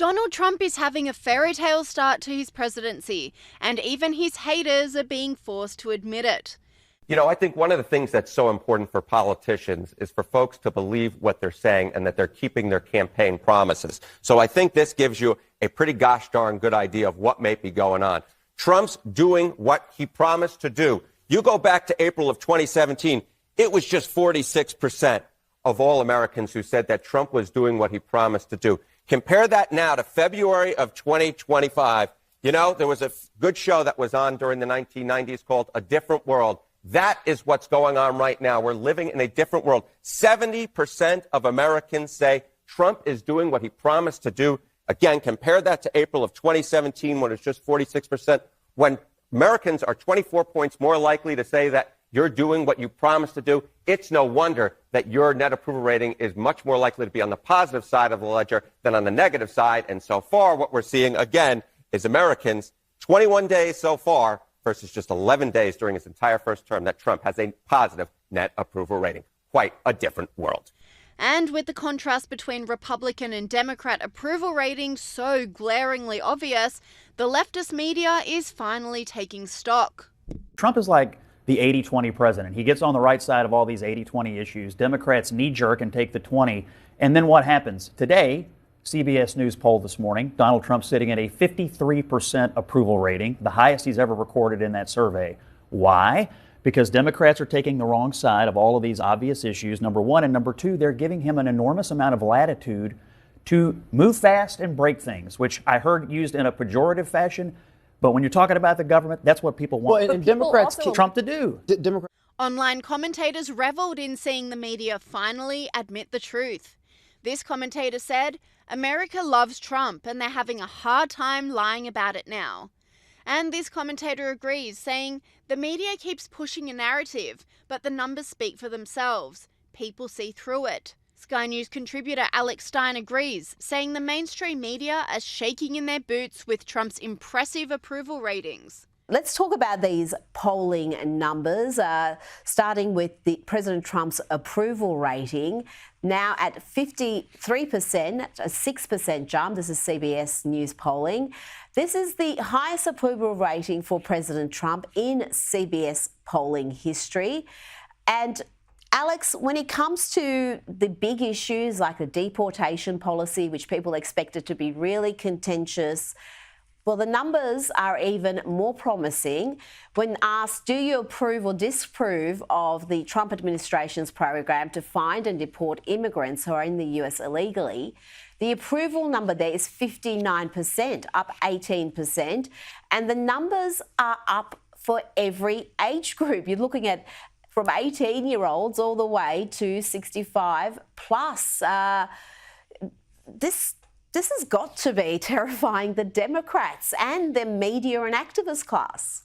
Donald Trump is having a fairy tale start to his presidency, and even his haters are being forced to admit it. You know, I think one of the things that's so important for politicians is for folks to believe what they're saying and that they're keeping their campaign promises. So I think this gives you a pretty gosh darn good idea of what may be going on. Trump's doing what he promised to do. You go back to April of 2017, it was just 46% of all Americans who said that Trump was doing what he promised to do. Compare that now to February of 2025. You know, there was a good show that was on during the 1990s called A Different World. That is what's going on right now. We're living in a different world. 70% of Americans say Trump is doing what he promised to do. Again, compare that to April of 2017 when it's just 46%. When Americans are 24 points more likely to say that you're doing what you promised to do, it's no wonder that your net approval rating is much more likely to be on the positive side of the ledger than on the negative side. And so far, what we're seeing, again, is Americans, 21 days so far, versus just 11 days during his entire first term, that Trump has a positive net approval rating. Quite a different world. And with the contrast between Republican and Democrat approval ratings so glaringly obvious, the leftist media is finally taking stock. Trump is like the 80-20 president. He gets on the right side of all these 80-20 issues. Democrats knee-jerk and take the 20. And then what happens? Today, CBS News poll this morning, Donald Trump sitting at a 53% approval rating, the highest he's ever recorded in that survey. Why? Because Democrats are taking the wrong side of all of these obvious issues, number one. And number two, they're giving him an enormous amount of latitude to move fast and break things, which I heard used in a pejorative fashion. But when you're talking about the government, that's what people want Democrats Trump to do. Online commentators reveled in seeing the media finally admit the truth. This commentator said, "America loves Trump and they're having a hard time lying about it now." And this commentator agrees, saying, "The media keeps pushing a narrative, but the numbers speak for themselves. People see through it." Sky News contributor Alex Stein agrees, saying the mainstream media are shaking in their boots with Trump's impressive approval ratings. Let's talk about these polling numbers, starting with President Trump's approval rating, now at 53%, a 6% jump. This is CBS News polling. This is the highest approval rating for President Trump in CBS polling history. And Alex, when it comes to the big issues like the deportation policy, which people expected to be really contentious, well, the numbers are even more promising. When asked, do you approve or disapprove of the Trump administration's program to find and deport immigrants who are in the US illegally, the approval number there is 59%, up 18%. And the numbers are up for every age group. You're looking at from 18-year-olds all the way to 65 plus. This has got to be terrifying the Democrats and the media and activist class.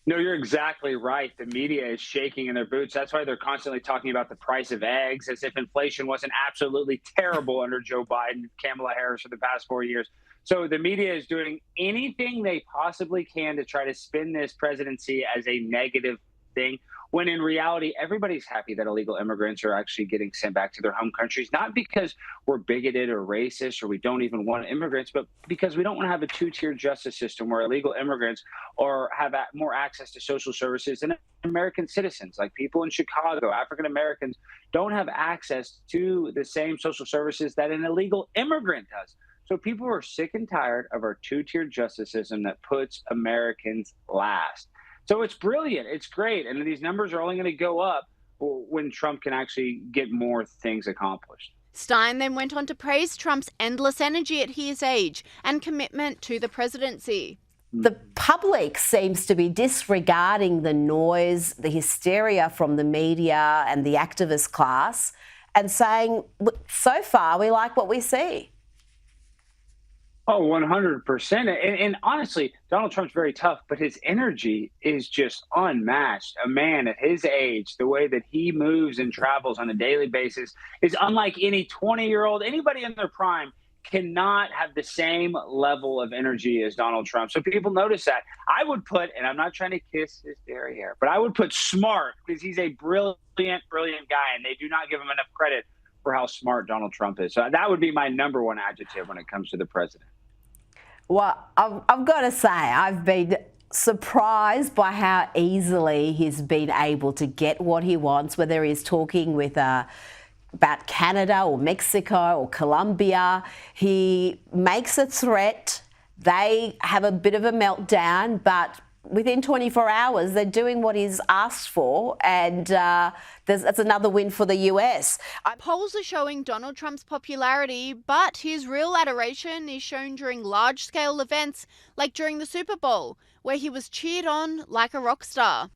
No, you're exactly right. The media is shaking in their boots. That's why they're constantly talking about the price of eggs, as if inflation wasn't absolutely terrible under Joe Biden, Kamala Harris for the past 4 years. So the media is doing anything they possibly can to try to spin this presidency as a negative thing, when in reality, everybody's happy that illegal immigrants are actually getting sent back to their home countries, not because we're bigoted or racist or we don't even want immigrants, but because we don't want to have a two-tier justice system where illegal immigrants or have more access to social services than American citizens. Like people in Chicago, African Americans don't have access to the same social services that an illegal immigrant does. So people are sick and tired of our two-tier justice system that puts Americans last. So it's brilliant. It's great. And these numbers are only going to go up when Trump can actually get more things accomplished. Stein then went on to praise Trump's endless energy at his age and commitment to the presidency. The public seems to be disregarding the noise, the hysteria from the media and the activist class and saying, so far, we like what we see. Oh, 100%. And honestly, Donald Trump's very tough, but his energy is just unmatched. A man at his age, the way that he moves and travels on a daily basis is unlike any 20-year-old. Anybody in their prime cannot have the same level of energy as Donald Trump. So people notice that. I would put, and I'm not trying to kiss his dairy hair, but I would put smart, because he's a brilliant guy, and they do not give him enough credit for how smart Donald Trump is. So that would be my number one adjective when it comes to the president. Well, I've got to say, I've been surprised by how easily he's been able to get what he wants, whether he's talking with about Canada or Mexico or Colombia. He makes a threat. They have a bit of a meltdown, but within 24 hours, they're doing what he's asked for, and that's another win for the US. Polls are showing Donald Trump's popularity, but his real adoration is shown during large-scale events like during the Super Bowl, where he was cheered on like a rock star.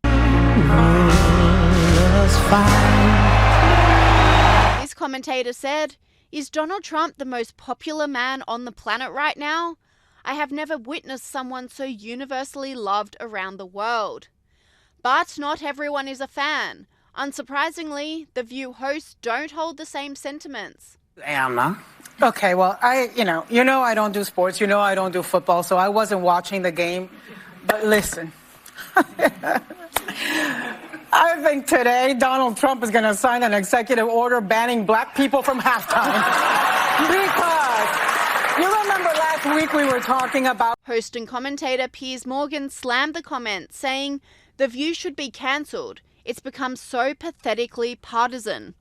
This commentator said, "Is Donald Trump the most popular man on the planet right now? I have never witnessed someone so universally loved around the world." But not everyone is a fan. Unsurprisingly, The View hosts don't hold the same sentiments. Anna. Okay, well, I don't do sports. I don't do football, so I wasn't watching the game. But listen, I think today Donald Trump is going to sign an executive order banning black people from halftime. Because you remember last week we were talking about... Host and commentator Piers Morgan slammed the comment, saying The View should be cancelled. It's become so pathetically partisan.